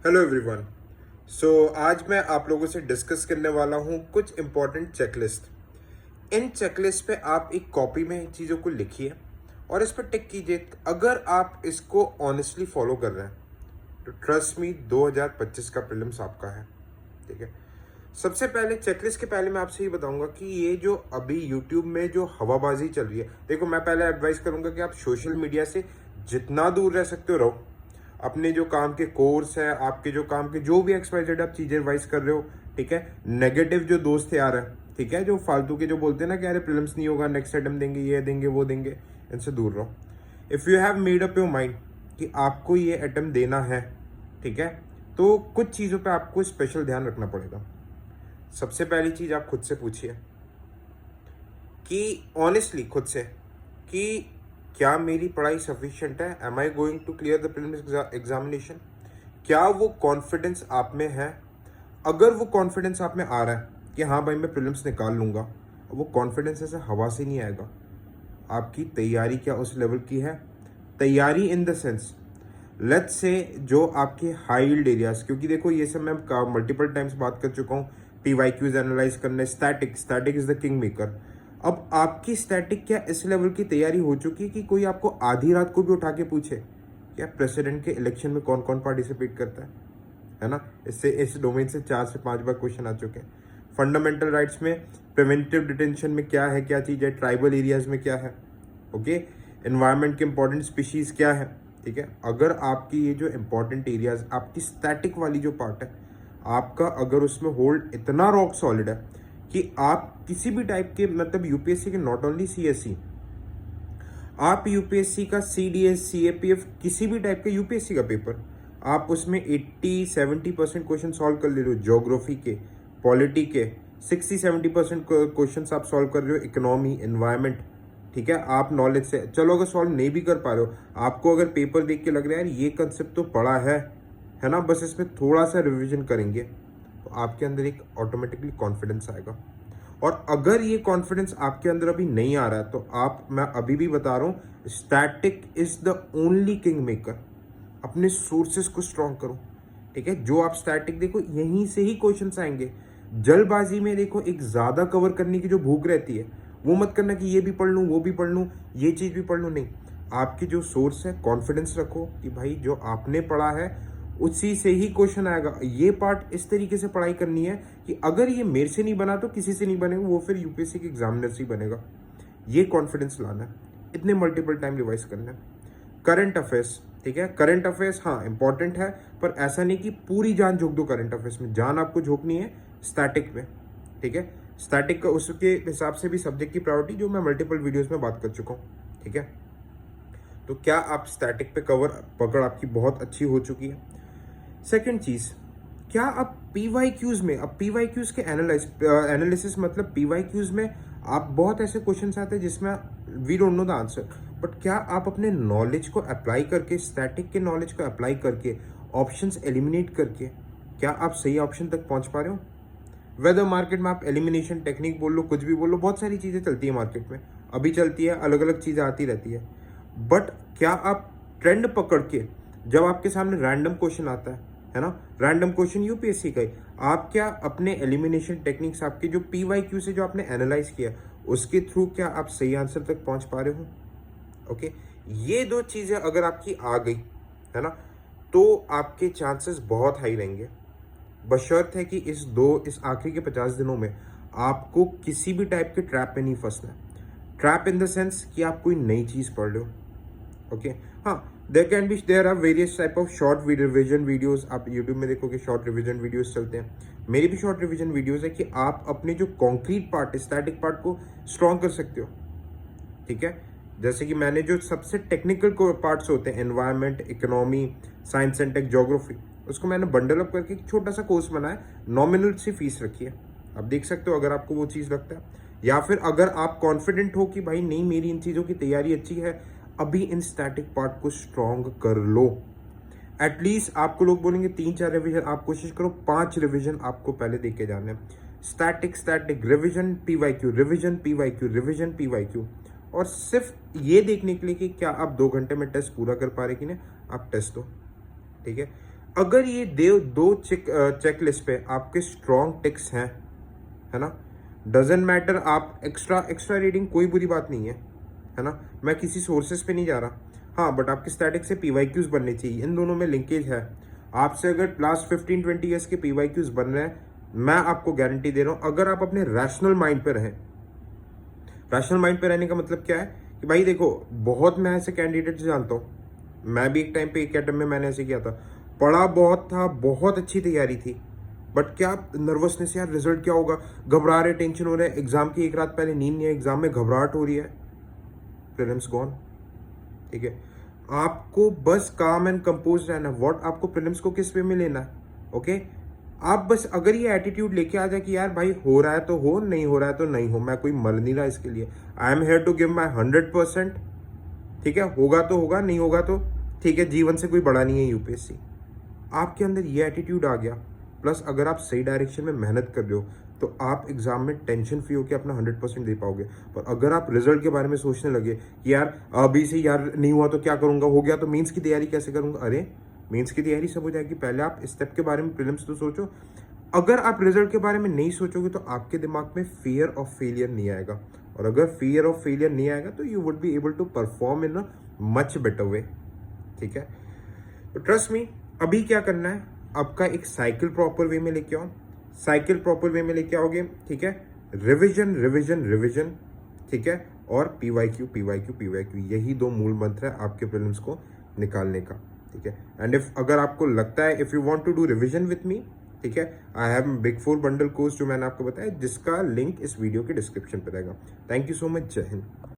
Hello everyone. आज मैं आप लोगों से डिस्कस करने वाला हूँ कुछ इंपॉर्टेंट चेकलिस्ट। इन चेकलिस्ट पे आप एक कॉपी में इन चीज़ों को लिखिए और इस पर टिक कीजिए। अगर आप इसको ऑनेस्टली फॉलो कर रहे हैं तो ट्रस्ट मी 2025 का प्रीलिम्स आपका है। ठीक है। सबसे पहले चेकलिस्ट के पहले मैं आपसे ये बताऊंगा कि ये जो अभी यूट्यूब में जो हवाबाजी चल रही है, देखो मैं पहले एडवाइस करूंगा कि आप सोशल मीडिया से जितना दूर रह सकते हो रहो। अपने जो काम के कोर्स है, आपके जो काम के जो भी एक्सपाइटेड आप चीजें रिवाइज कर रहे हो, ठीक है। नेगेटिव जो दोस्त यार है, ठीक है, जो फालतू के जो बोलते हैं ना कि अरे प्रीलिम्स नहीं होगा, नेक्स्ट अटेम्प्ट देंगे, ये देंगे वो देंगे, इनसे दूर रहो। If you have made up your mind कि आपको ये अटेम्प्ट देना है, ठीक है, तो कुछ चीजों पे आपको स्पेशल ध्यान रखना पड़ेगा। सबसे पहली चीज आप खुद से पूछिए कि ऑनेस्टली खुद से कि क्या मेरी पढ़ाई सफिशिएंट है, am I going to clear the prelims examination. क्या वो कॉन्फिडेंस आप में है? अगर वो कॉन्फिडेंस आप में आ रहा है कि हाँ भाई मैं प्रीलिम्स निकाल लूंगा, वो कॉन्फिडेंस ऐसे हवा से नहीं आएगा। आपकी तैयारी क्या उस लेवल की है? तैयारी in the sense, let's say जो आपके हाई यील्ड एरियाज, क्योंकि देखो ये सब मैं मल्टीपल टाइम्स बात कर चुका हूँ, पीवाईक्यूज एनालाइज करने, static is the king maker. अब आपकी स्टैटिक क्या इस लेवल की तैयारी हो चुकी है कि कोई आपको आधी रात को भी उठा के पूछे क्या प्रेसिडेंट के इलेक्शन में कौन कौन पार्टिसिपेट करता है ना? इससे इस डोमेन से 4 से 5 बार क्वेश्चन आ चुके हैं। फंडामेंटल राइट्स में प्रिवेंटिव डिटेंशन में क्या है, क्या चीज है, ट्राइबल एरियाज में क्या है, ओके, एनवायरनमेंट के इंपॉर्टेंट स्पीशीज क्या है, ठीक है। अगर आपकी ये जो इंपॉर्टेंट एरियाज, आपकी स्टैटिक वाली जो पार्ट है आपका, अगर उसमें होल्ड इतना रॉक सॉलिड है कि आप किसी भी टाइप के, मतलब यूपीएससी के, नॉट ओनली सीएससी, आप यूपीएससी का सीडीएस, सीएपीएफ, किसी भी टाइप के यूपीएससी का पेपर आप उसमें 80-70% क्वेश्चन सॉल्व कर ले रहे हो। ज्योग्राफी के, पॉलिटी के 60-70% क्वेश्चन आप सॉल्व कर रहे हो। इकोनॉमी, एनवायरमेंट, ठीक है, आप नॉलेज से, चलो अगर सॉल्व नहीं भी कर पा रहे हो, आपको अगर पेपर देख के लग रहा है यार ये कंसेप्ट तो पढ़ा है ना, बस इसमें थोड़ा सा रिविजन करेंगे, तो आपके अंदर एक ऑटोमेटिकली कॉन्फिडेंस आएगा। और अगर ये कॉन्फिडेंस आपके अंदर अभी नहीं आ रहा है तो आप, मैं अभी भी बता रहा हूं, static is the only king maker. अपने सोर्सेस को स्ट्रॉन्ग करो, ठीक है। जो आप स्टैटिक देखो, यहीं से ही क्वेश्चंस आएंगे। जल्दबाजी में देखो, एक ज्यादा कवर करने की जो भूख रहती है, वो मत करना कि ये भी पढ़ लूं, वो भी पढ़ लूं, ये चीज भी पढ़ लूं, नहीं। आपकी जो सोर्स है, कॉन्फिडेंस रखो कि भाई जो आपने पढ़ा है उसी से ही क्वेश्चन आएगा। ये पार्ट इस तरीके से पढ़ाई करनी है कि अगर ये मेरे से नहीं बना तो किसी से नहीं बनेगा, वो फिर यूपीएससी के एग्जामिनर से ही बनेगा। ये कॉन्फिडेंस लाना है, इतने मल्टीपल टाइम रिवाइज करना है। करंट अफेयर्स, ठीक है, करंट अफेयर्स हाँ इंपॉर्टेंट है, पर ऐसा नहीं कि पूरी जान झोंक दो करंट अफेयर्स में। जान आपको झोंकनी है स्टैटिक में, ठीक है। स्टैटिक का उसके हिसाब से भी सब्जेक्ट की प्रायोरिटी, जो मैं मल्टीपल वीडियोस में बात कर चुका हूँ, ठीक है। तो क्या आप स्टैटिक पे कवर पकड़ आपकी बहुत अच्छी हो चुकी है? सेकंड चीज, क्या आप पीवाईक्यूज में, अब पीवाईक्यूज के एनालिसिस, मतलब पीवाईक्यूज में आप बहुत ऐसे क्वेश्चंस आते हैं जिसमें we don't know the answer, but क्या आप अपने नॉलेज को अप्लाई करके, स्टैटिक के नॉलेज को अप्लाई करके, ऑप्शंस एलिमिनेट करके, क्या आप सही ऑप्शन तक पहुंच पा रहे हो? वेदर मार्केट में आप एलिमिनेशन टेक्निक बोल लो, कुछ भी बोल लो, बहुत सारी चीजें चलती है मार्केट में, अभी चलती है, अलग अलग चीजें आती रहती है, बट क्या आप ट्रेंड पकड़ के, जब आपके सामने रैंडम क्वेश्चन आता है ना, रैंडम क्वेश्चन यूपीएससी का ही, आप क्या अपने एलिमिनेशन टेक्निक्स, आपके जो पीवाईक्यू से जो आपने एनालाइज किया, उसके थ्रू क्या आप सही आंसर तक पहुंच पा रहे हो? ओके, ये दो चीजें अगर आपकी आ गई है ना, तो आपके चांसेस बहुत हाई रहेंगे। बशर्त है कि इस आखिरी के 50 दिनों में आपको किसी भी टाइप के ट्रैप में नहीं फंसना। ट्रैप इन द सेंस कि आप कोई नई चीज पढ़ रहे हो, ओके। हाँ, there are various type of short revision videos. आप यूट्यूब में देखोगे शॉर्ट रिविजन वीडियोस चलते हैं, मेरी भी शॉर्ट रिविजन वीडियोस है कि आप अपने जो कॉन्क्रीट पार्ट है, स्टैटिक पार्ट को स्ट्रॉन्ग कर सकते हो, ठीक है। जैसे कि मैंने जो सबसे टेक्निकल पार्ट्स होते हैं, environment, economy, science and tech, geography, उसको मैंने बंडल अप करके एक छोटा सा कोर्स बनाया, नॉमिनल सी फीस रखी है। आप देख सकते हो अगर आपको वो चीज़ लगता है, या फिर अगर आप कॉन्फिडेंट हो कि भाई नहीं मेरी इन चीज़ों की तैयारी अच्छी है, अभी इन स्टैटिक पार्ट को स्ट्रॉन्ग कर लो। एटलीस्ट आपको लोग बोलेंगे 3-4 रिविजन, आप कोशिश करो 5 रिविजन आपको पहले देके जाने। Static static revision, PYQ revision, PYQ revision, PYQ, और सिर्फ ये देखने के लिए कि क्या आप 2 घंटे में टेस्ट पूरा कर पा रहे कि नहीं, आप टेस्ट दो, ठीक है। अगर ये दो चेकलिस्ट पे आपके स्ट्रॉन्ग टिक्स हैं, है ना, डजेंट मैटर आप एक्स्ट्रा रीडिंग, कोई बुरी बात नहीं है ना, मैं किसी सोर्सेज पे नहीं जा रहा। हाँ, बट आपके स्टैटिक से पीवाईक्यूज बनने चाहिए, इन दोनों में लिंकेज है। आपसे अगर लास्ट 15-20 ईयर्स के पीवाईक्यूज बन रहे हैं, मैं आपको गारंटी दे रहा हूँ, अगर आप अपने रैशनल माइंड पे रहें। रैशनल माइंड पे रहने का मतलब क्या है कि भाई देखो, बहुत मैं ऐसे कैंडिडेट जानता हूँ, मैं भी एक टाइम पे एक में मैंने ऐसे किया था, पढ़ा बहुत था, बहुत अच्छी तैयारी थी, बट क्या नर्वसनेस, यार रिजल्ट क्या होगा, घबरा रहे, टेंशन हो रहा है, एग्जाम की एक रात पहले नींद नहीं है, एग्जाम में घबराहट हो रही है, प्रीलिम्स गॉन। ठीक है, आपको बस काम एंड कंपोज रहना। व्हाट आपको प्रीलिम्स को किस वे में लेना है, ओके। आप बस अगर ये एटीट्यूड लेके आ जाए कि यार भाई हो रहा है तो हो, नहीं हो रहा है तो नहीं हो, मैं कोई मर नहीं रहा इसके लिए, I am here to give my 100%। ठीक है, होगा तो होगा, नहीं होगा तो ठीक है, जीवन से कोई बड़ा नहीं है यूपीएससी। आपके अंदर ये एटीट्यूड आ गया, प्लस अगर आप सही डायरेक्शन में मेहनत कर रहे हो, तो आप एग्जाम में टेंशन फ्री होकर अपना 100% दे पाओगे। पर अगर आप रिजल्ट के बारे में सोचने लगे कि यार अभी से यार नहीं हुआ तो क्या करूंगा, हो गया तो मीन्स की तैयारी कैसे करूंगा, अरे मीन्स की तैयारी सब हो जाएगी, पहले आप स्टेप के बारे में, प्रीलिम्स तो सोचो। अगर आप रिजल्ट के बारे में नहीं सोचोगे तो आपके दिमाग में फियर ऑफ फेलियर नहीं आएगा, और अगर फियर ऑफ फेलियर नहीं आएगा तो you would be able to perform in a much better way. ठीक है, तो ट्रस्ट मी, अभी क्या करना है, आपका एक साइकिल प्रॉपर वे में लेके आओ। साइकिल प्रॉपर वे में लेके आओगे, ठीक है, रिविजन रिविजन रिविजन, ठीक है, और पीवाईक्यू पीवाईक्यू पीवाईक्यू, यही दो मूल मंत्र है आपके प्रीलिम्स को निकालने का। ठीक है, एंड इफ अगर आपको लगता है, if you want to do revision with me, ठीक है, I have big 4 bundle course जो मैंने आपको बताया, जिसका लिंक इस वीडियो के डिस्क्रिप्शन पे रहेगा। थैंक यू सो मच, जय हिंद।